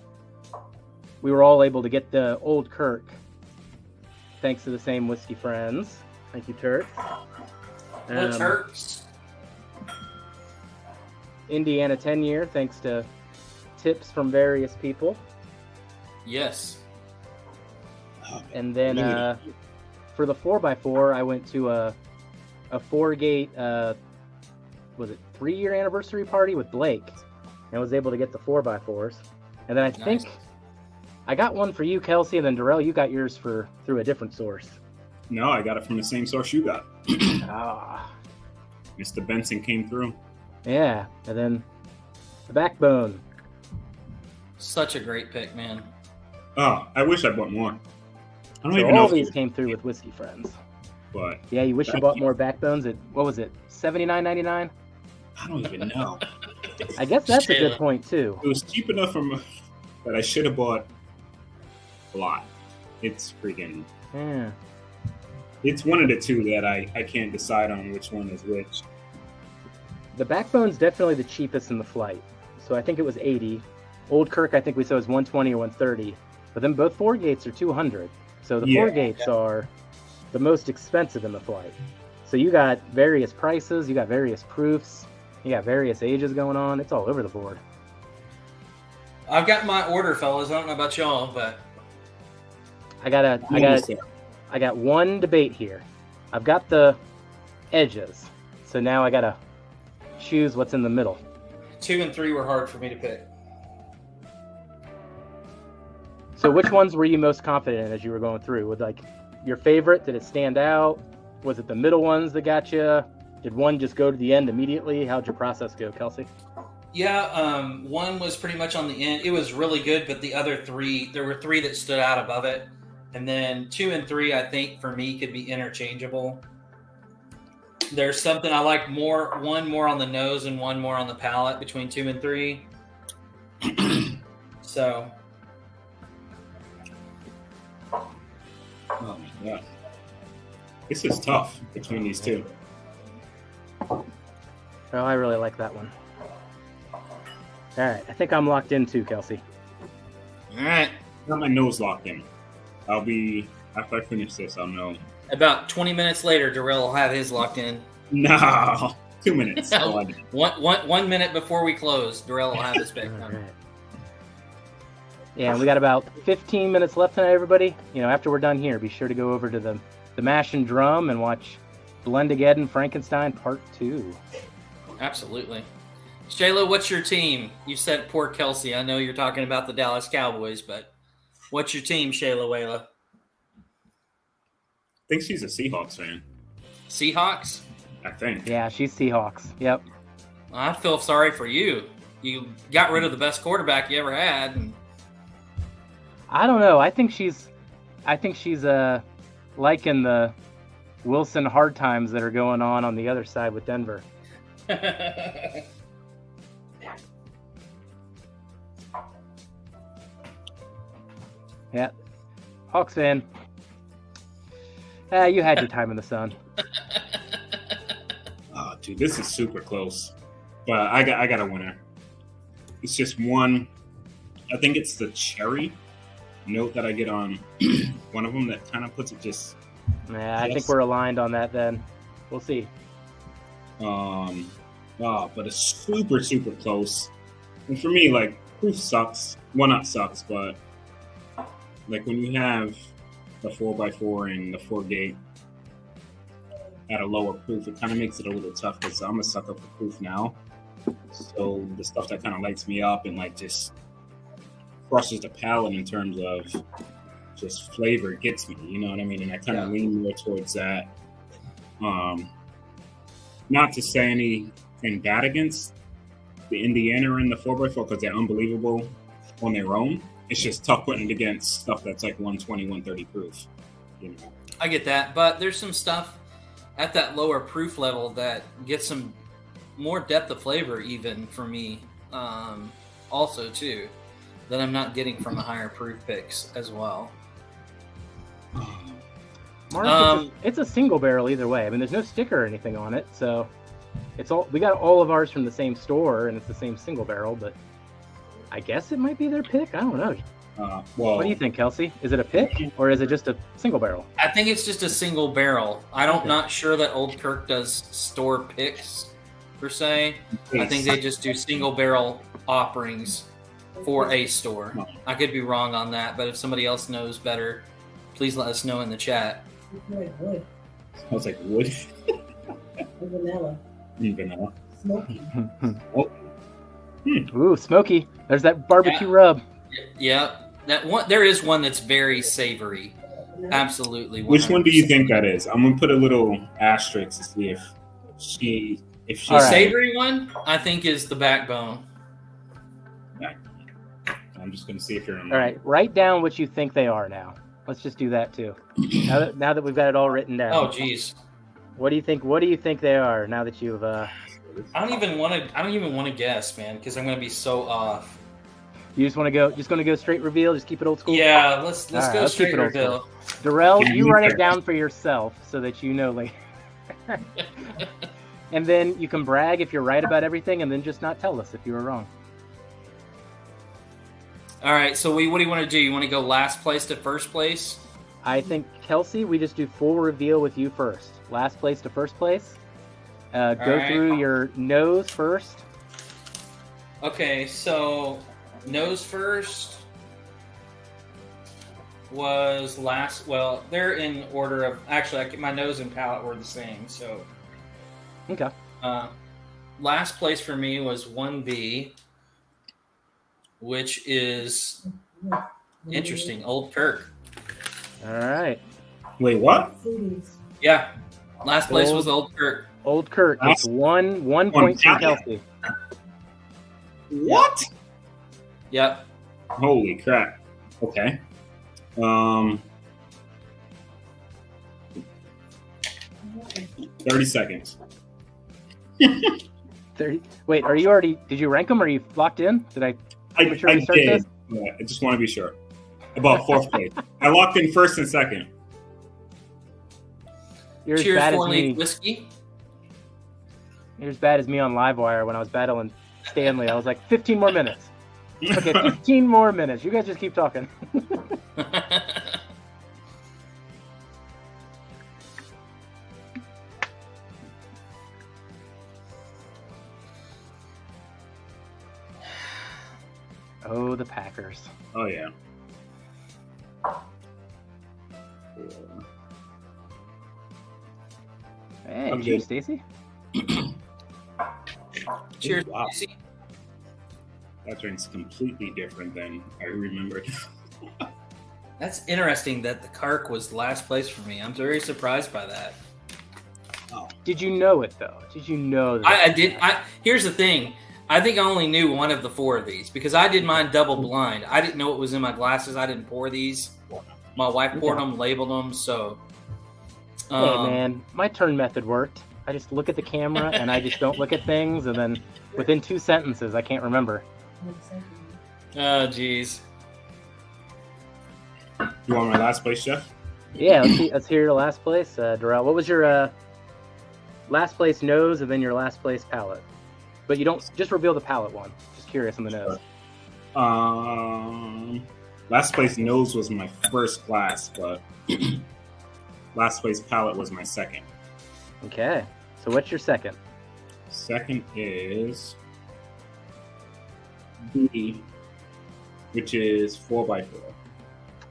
we were all able to get the old Kirk thanks to the same whiskey friends. Thank you, Turk. The Turks. Indiana 10-year, thanks to tips from various people. Yes. And then for the 4x4, I went to a 4-gate, was it 3-year anniversary party with Blake, and was able to get the 4x4s. And then I think I got one for you, Kelsey, and then Darrell, you got yours through a different source. No, I got it from the same source you got. Mr. Benson came through. Yeah, and then the backbone. Such a great pick, man. Oh, I wish I bought more. I don't So even know all if these came through with whiskey friends. But yeah, you wish you bought more backbones at, what was it, $79.99? I don't even know. I guess that's a good point, too. It was cheap enough that I should have bought a lot. It's freaking... Yeah. It's one of the two that I can't decide on which one is which. The backbone's definitely the cheapest in the flight. So I think it was 80. Old Kirk, I think we said was 120 or 130. But then both 4-gates are 200. So the 4-gates are the most expensive in the flight. So you got various prices, you got various proofs, you got various ages going on. It's all over the board. I've got my order, fellas. I don't know about y'all, but I got one debate here. I've got the edges. So now I gotta choose what's in the middle. 2 and 3 were hard for me to pick. So which ones were you most confident in as you were going through? Was like your favorite? Did it stand out? Was it the middle ones that got you? Did one just go to the end immediately? How'd your process go, Kelsey? Yeah, one was pretty much on the end. It was really good, but the other 3, there were 3 that stood out above it. And then 2 and 3, I think for me could be interchangeable. There's something I like more, one more on the nose and one more on the palate between 2 and 3. So. Oh my god. This is tough between these two. Oh, I really like that one. All right, I think I'm locked in too, Kelsey. All right. Got my nose locked in. After I finish this, I'll know. About 20 minutes later, Darrell will have his locked in. No, 2 minutes. 1 minute before we close, Darrell will have his pick. All right. Yeah, we got about 15 minutes left tonight, everybody. After we're done here, be sure to go over to the Mash and Drum and watch Blendageddon Frankenstein Part 2. Absolutely. Shayla, what's your team? You said poor Kelsey. I know you're talking about the Dallas Cowboys, but what's your team, Shayla Wayla? I think she's a Seahawks fan. Seahawks? I think. Yeah, she's Seahawks. Yep. I feel sorry for you. You got rid of the best quarterback you ever had. And I don't know. I think she's liking the Wilson hard times that are going on the other side with Denver. Yeah. Hawks fan. You had your time in the sun. Oh, dude, this is super close. But I got a winner. It's just one. I think it's the cherry note that I get on one of them that kind of puts it just. Yeah, I think we're aligned on that then. We'll see. But it's super, super close. And for me, like, proof sucks. Well, not sucks, but like when you have the 4x4 and the 4-gate at a lower proof, it kind of makes it a little tough because I'm a sucker for proof now. So the stuff that kind of lights me up and like just crushes the palate in terms of just flavor gets me. You know what I mean? And I kind of lean more towards that. Not to say anything bad against the Indiana and the 4x4 because they're unbelievable on their own. It's just tough putting it against stuff that's like 120, 130 proof. You know? I get that, but there's some stuff at that lower proof level that gets some more depth of flavor even for me also too that I'm not getting from the higher proof picks as well. Mark, it's a single barrel either way. I mean, there's no sticker or anything on it, so we got all of ours from the same store, and it's the same single barrel. But I guess it might be their pick. I don't know. Well, what do you think, Kelsey? Is it a pick or is it just a single barrel? I think it's just a single barrel. Not sure that Old Kirk does store picks per se. I think they just do single barrel offerings for a store. I could be wrong on that, but if somebody else knows better, please let us know in the chat. Wood. Smells like wood. Vanilla. Vanilla. Smoky. Ooh, smoky. There's that barbecue rub. Yeah, that one. There is one that's very savory. Absolutely. 100%. Which one do you think that is? I'm gonna put a little asterisk to see if she. The savory one, I think, is the backbone. I'm just gonna see if you're. All right, write down what you think they are now. Let's just do that too. Now that we've got it all written down. Oh, geez. What do you think they are now that you've? I don't even want to guess, man, because I'm going to be so off. You just want to go? Just going to go straight reveal? Just keep it old school. Yeah, let's go straight reveal. Darrell, you write it down for yourself so that you know later. And then you can brag if you're right about everything, and then just not tell us if you were wrong. All right, so what do you want to do? You want to go last place to first place? I think, Kelsey, we just do full reveal with you first. Last place to first place. Go through your nose first. Okay, so nose first was last. Well, they're in order of. Actually, my nose and palate were the same. So, okay. Last place for me was 1B, which is interesting. Old Kirk. All right. Wait, what? Yeah. Last place was Old Kirk. Old Kirk. It's one point to Kelsey. What? Yep. Holy crap. Okay. 30 seconds. 30. Wait, are you already? Did you rank them? Or are you locked in? Did I? I did. Yeah, I just want to be sure. About fourth place. I locked in first and second. You're Cheers, as bad 4-leaf as me. whiskey. You're as bad as me on Livewire when I was battling Stanley. I was like, 15 more minutes. Okay, 15 more minutes. You guys just keep talking. Oh, the Packers. Oh, yeah. Hey, I'm cheers, good. Stacy. Cheers. Wow. That drink's completely different than I remembered. That's interesting that the Kirk was last place for me. I'm very surprised by that. Oh. Did you know it though? Did you know that? I did. Here's the thing. I think I only knew one of the four of these because I did mine double blind. I didn't know what was in my glasses. I didn't pour these. My wife poured them, labeled them. So, hey man, my turn method worked. I just look at the camera and I just don't look at things, and then within 2 sentences, I can't remember. Oh, geez. You want my last place, Jeff? Yeah, let's hear your last place, Darrell. What was your last place nose, and then your last place palate? But you don't just reveal the palate one. Just curious on the nose. Last place nose was my first glass, but last place palate was my second. Okay, so what's your second? Second is B, which is 4x4.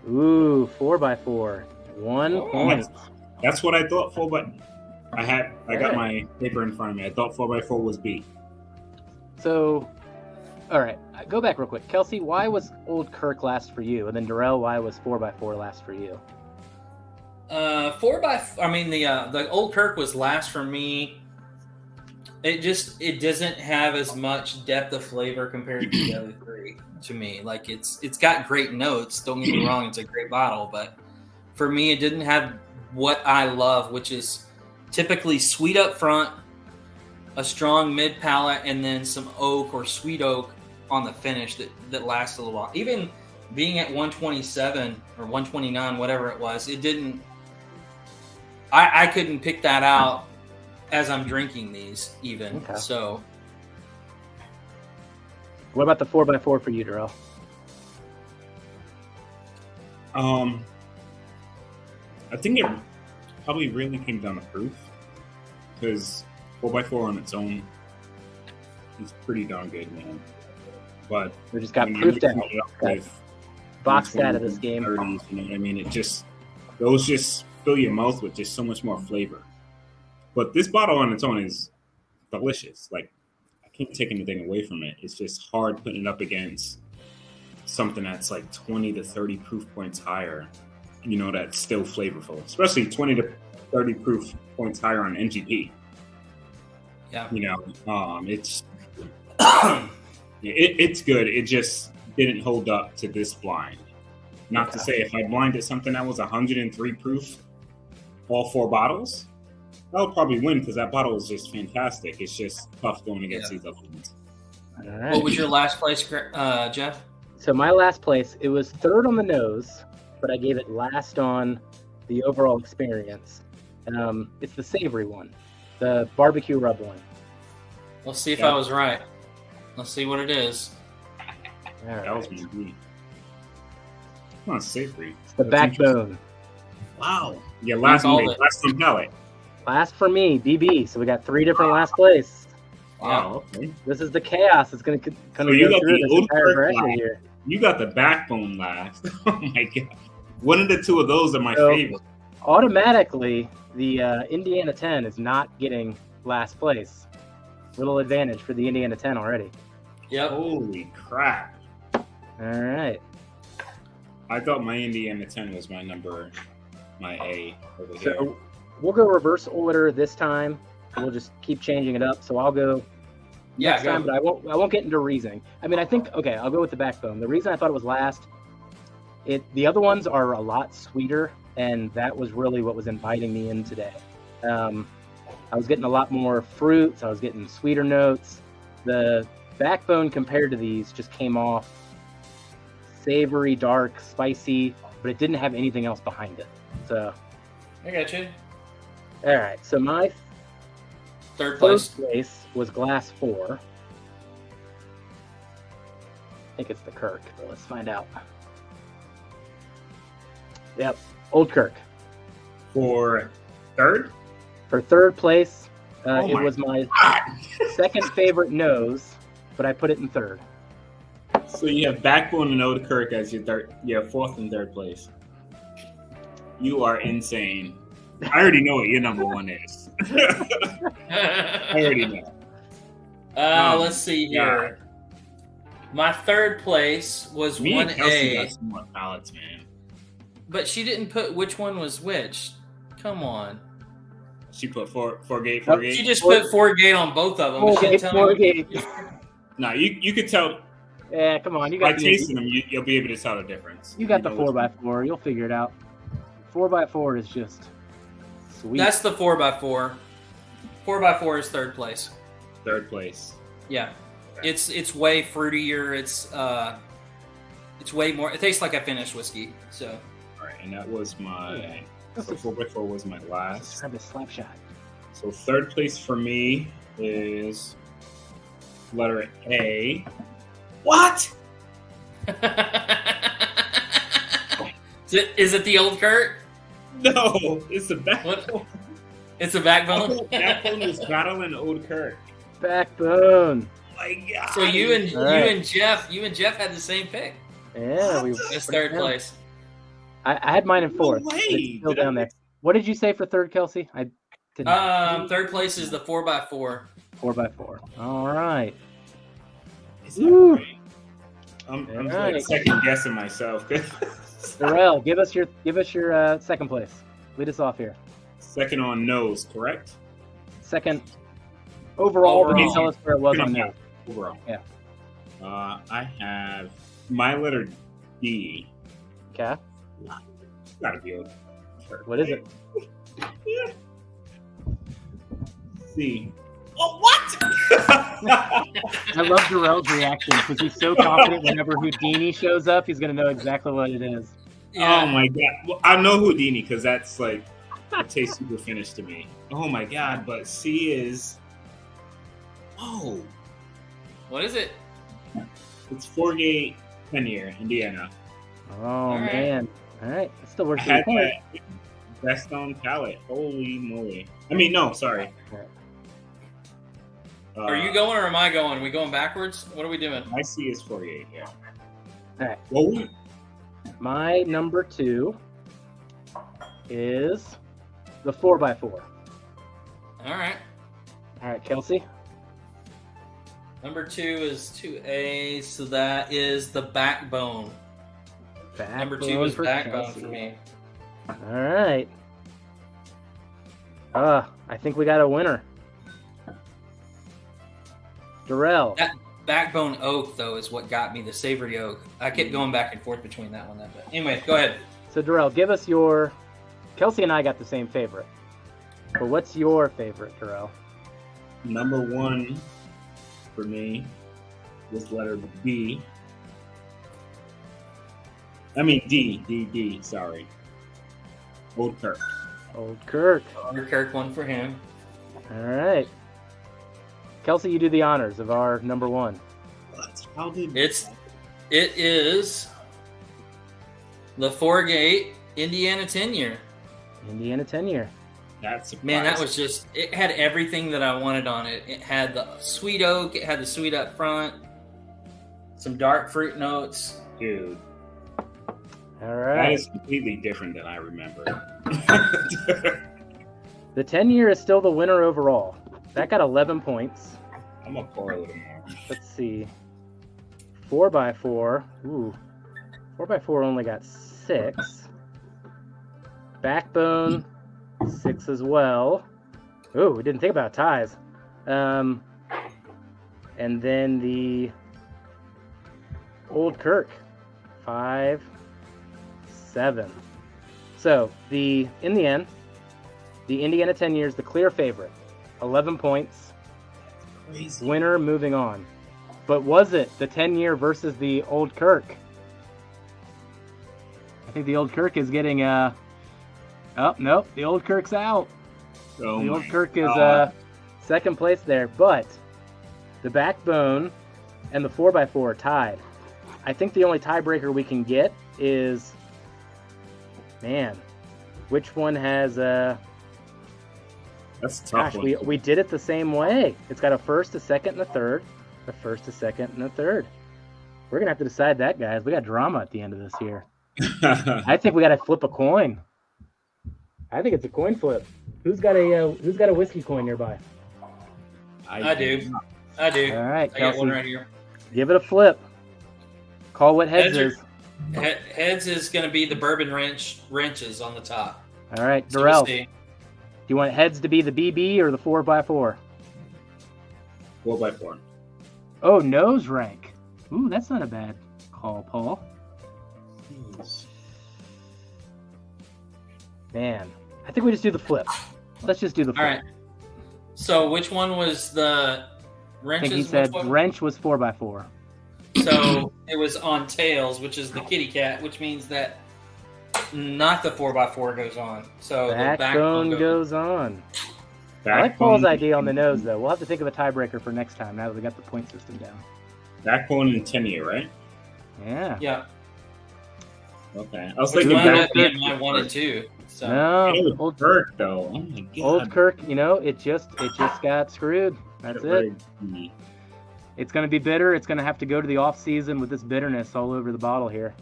Ooh, 4x4. 1 point. That's what I thought. I got my paper in front of me. I thought 4x4 was B. So, all right, go back real quick. Kelsey, why was Old Kirk last for you? And then Darrell, why was 4x4 last for you? The Old Kirk was last for me. It doesn't have as much depth of flavor compared to the other three to me. Like it's got great notes. Don't get me wrong, it's a great bottle, but for me, it didn't have what I love, which is typically sweet up front, a strong mid palate, and then some oak or sweet oak on the finish that lasts a little while. Even being at 127 or 129, whatever it was, it didn't. I couldn't pick that out as I'm drinking these, even. Okay. So, what about the 4x4 for you, Darrell? I think it probably really came down to proof, because 4x4 on its own is pretty darn good, man. But We just got when you proof down. mix it up with Boxed 20s out of this and game. 30s, you know what I mean? Those just fill your mouth with just so much more flavor. But this bottle on its own is delicious. Like, I can't take anything away from it. It's just hard putting it up against something that's like 20 to 30 proof points higher, you know, that's still flavorful, especially 20 to 30 proof points higher on NGP. yeah. You know, it's good. It just didn't hold up to this blind. Not to say if I blinded something that was 103 proof, all 4 bottles, that would probably win, because that bottle is just fantastic. It's just tough going against these other ones. All right. What was your last place, Jeff? So my last place, it was third on the nose, but I gave it last on the overall experience. It's the savory one, the barbecue rub one. Let's see if Yeah. I was right. Let's see what it is. All right. That was my beat. Not savory. It's the That's backbone. Wow. Yeah, last called one. it. Last one palate. Last for me, BB. So we got 3 different last place. Wow. Okay. This is the chaos. It's going to So you go got through the this Old entire Kirk bracket last. here. You got the backbone last. Oh my god. One of the 2 of those are my So- favorite. Automatically, the Indiana 10 is not getting last place. Little advantage for the Indiana 10 already. Yep. Holy crap. All right. I thought my Indiana 10 was my A over here. So we'll go reverse order this time. We'll just keep changing it up. So I'll go Yeah, next go. time, but I won't get into reasoning. I mean, I think I'll go with the backbone. The reason I thought it was last, the other ones are a lot sweeter, and that was really what was inviting me in today. I was getting a lot more fruits. I was getting sweeter notes. The backbone compared to these just came off savory, dark, spicy, but it didn't have anything else behind it. So, I got you. all right. So my Third first place. place was Glass 4. I think it's the Kirk, but let's find out. Yep, Old Kirk. For third? For third place, Oh it my was my God. second favorite nose, but I put it in third. So you have Backbone and Old Kirk as your third, your fourth and third place. You are insane. I already know what your number 1 is. I already know. Let's see here. My third place was Me and Kelsey got 1A, some more palettes, man. but she didn't put which one was which. Come on. She put four gate. She just put 4 gate on both of them. She didn't tell me- No, you could tell Yeah, come on, you by got the, tasting them. You'll be able to tell the difference. you got the know which- 4x4. You'll figure it out. 4x4 is just sweet. That's the 4x4. 4x4 is third place. Third place. Yeah, it's way fruitier. It's way more. It tastes like a finished whiskey. So All right, and that was my. Yeah. So 4x4 was my Let's last. grab this slap shot. So third place for me is letter A. What? Is it the Old Kurt? No, it's the backbone. What? It's a backbone. Backbone is battling Old Kirk. Backbone. Oh my God. So you and All right. you and Jeff had the same pick. Yeah, we. It's third place. I had mine in fourth. No but way. It's still Did I down there. miss- What did you say for third, Kelsey? I didn't. Third place is the 4x4. 4x4. All right. Is that Woo. right? I'm Right. like second guessing myself. Darrell, give us your second place. Lead us off here. Second on nose, correct? Second overall, but Overall. tell us where it was on that. Overall. Yeah. I have my letter D. Okay. Gotta be a What is it? Yeah. C. Oh, what? I love Darrell's reaction because he's so confident whenever Houdini shows up, he's going to know exactly what it is. Oh my god! Well, I know Houdini because that's like a tastes super finish to me. Oh my god! But C is What is it? it's Forgate Tenure, Indiana. Oh, right. man. All right. It still I works. had that best on palette. Holy moly! I mean, no, sorry. Are you going or am I going? Are we going backwards? What are we doing? My C is 48. Yeah. All right. Well, My number 2 is the 4x4. All right. All right, Kelsey. Number 2 is 2A, so that is the backbone. Number 2 is for backbone Kelsey. for me. All right. I think we got a winner. Darrell. That backbone oak, though, is what got me the savory oak. I kept going back and forth between that one. But anyway, go ahead. So, Darrell, give us your... Kelsey and I got the same favorite. But what's your favorite, Darrell? number 1 for me was letter B. I mean D. Sorry. Old Kirk. Old Kirk. Your Kirk one for him. All right. Kelsey, you do the honors of our number 1. What? How did It is the Forgate Indiana Tenure. Indiana Tenure. that Man, that was just, it had everything that I wanted on it. It had the sweet oak, it had the sweet up front, some dark fruit notes. dude? All That right. is completely different than I remember. The 10-year is still the winner overall. That got 11 points. I'm gonna pour a little more. Let's see. 4x4. Ooh. 4x4 only got 6. Backbone, 6 as well. Ooh, we didn't think about ties. And then the Old Kirk, 5, 7. So, in the end, the Indiana 10 years, the clear favorite. 11 points. Crazy. Winner moving on. But was it the 10-year versus the Old Kirk? I think the Old Kirk is getting oh, nope, the Old Kirk's out. Oh The Old my Kirk is God. second place there, but the Backbone and the 4x4 are tied. I think the only tiebreaker we can get is, man, which one has That's a tough gosh, one. we did it the same way. It's got a first, a second, and a third. A first, a second, and a third. We're gonna have to decide that, guys. We got drama at the end of this here. I think we got to flip a coin. I think it's a coin flip. Who's got a whiskey coin nearby? I do. I do. All right, I got one Kelsey, right here. give it a flip. Call what heads Heads is. Heads is going to be the bourbon wrenches on the top. All right, So Darrell. we'll Do see. you want heads to be the BB or the 4x4? 4x4. Oh, nose rank. Ooh, that's not a bad call, Paul. Man, I think we just do the flip. Let's just do the flip. All right. So which one was the I wrenches? think he said Which one? wrench was 4x4. So it was on tails, which is the kitty cat, which means that not the 4x4 goes on. So the Backbone goes on. I like Paul's idea on the nose, though. We'll have to think of a tiebreaker for next time now that we got the point system down. Backbone and tenure, right? Yeah. Yeah. Okay. I was Which thinking wound back- up being my 1 and 2. So No, It was old Kirk, though. Oh my god. Old Kirk, it just got screwed. That's it. Very- It's going to be bitter. It's going to have to go to the off season with this bitterness all over the bottle here.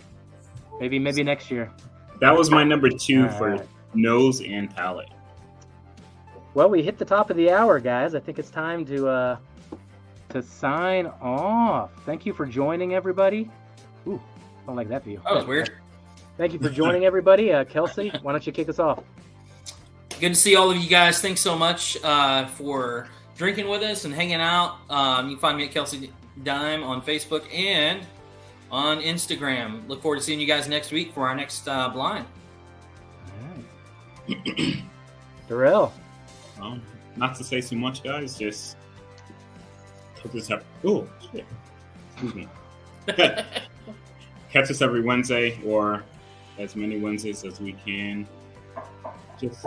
Maybe next year. That was my number 2 All for right. nose and palate. Well, we hit the top of the hour, guys. I think it's time to to sign off. Thank you for joining, everybody. Ooh, I don't like that view. That was weird. Thank you for joining, everybody. Kelsey, why don't you kick us off? Good to see all of you guys. Thanks so much for drinking with us and hanging out. You can find me at Kelsey Dime on Facebook and on Instagram. Look forward to seeing you guys next week for our next blind. All right. Darrell. Not to say too much, guys. Just catch us up. Oh, shit. Excuse me. Catch us every Wednesday or as many Wednesdays as we can. Just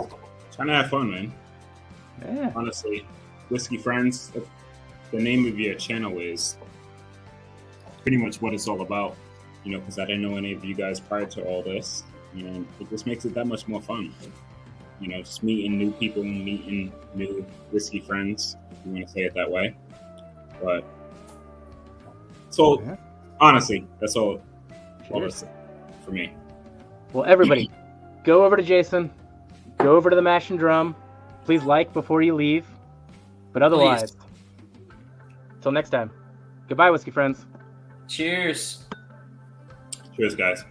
trying to have fun, man. Yeah. Honestly, Whiskey Friends, the name of your channel is pretty much what it's all about. You know, because I didn't know any of you guys prior to all this. You know, it just makes it that much more fun. You know, just meeting new people and meeting new whiskey friends, if you want to say it that way. But so, honestly, that's all it's for me. Well, everybody, go over to Jason. Go over to the Mash and Drum. Please like before you leave. But otherwise, till next time. Goodbye, whiskey friends. Cheers. Cheers, guys.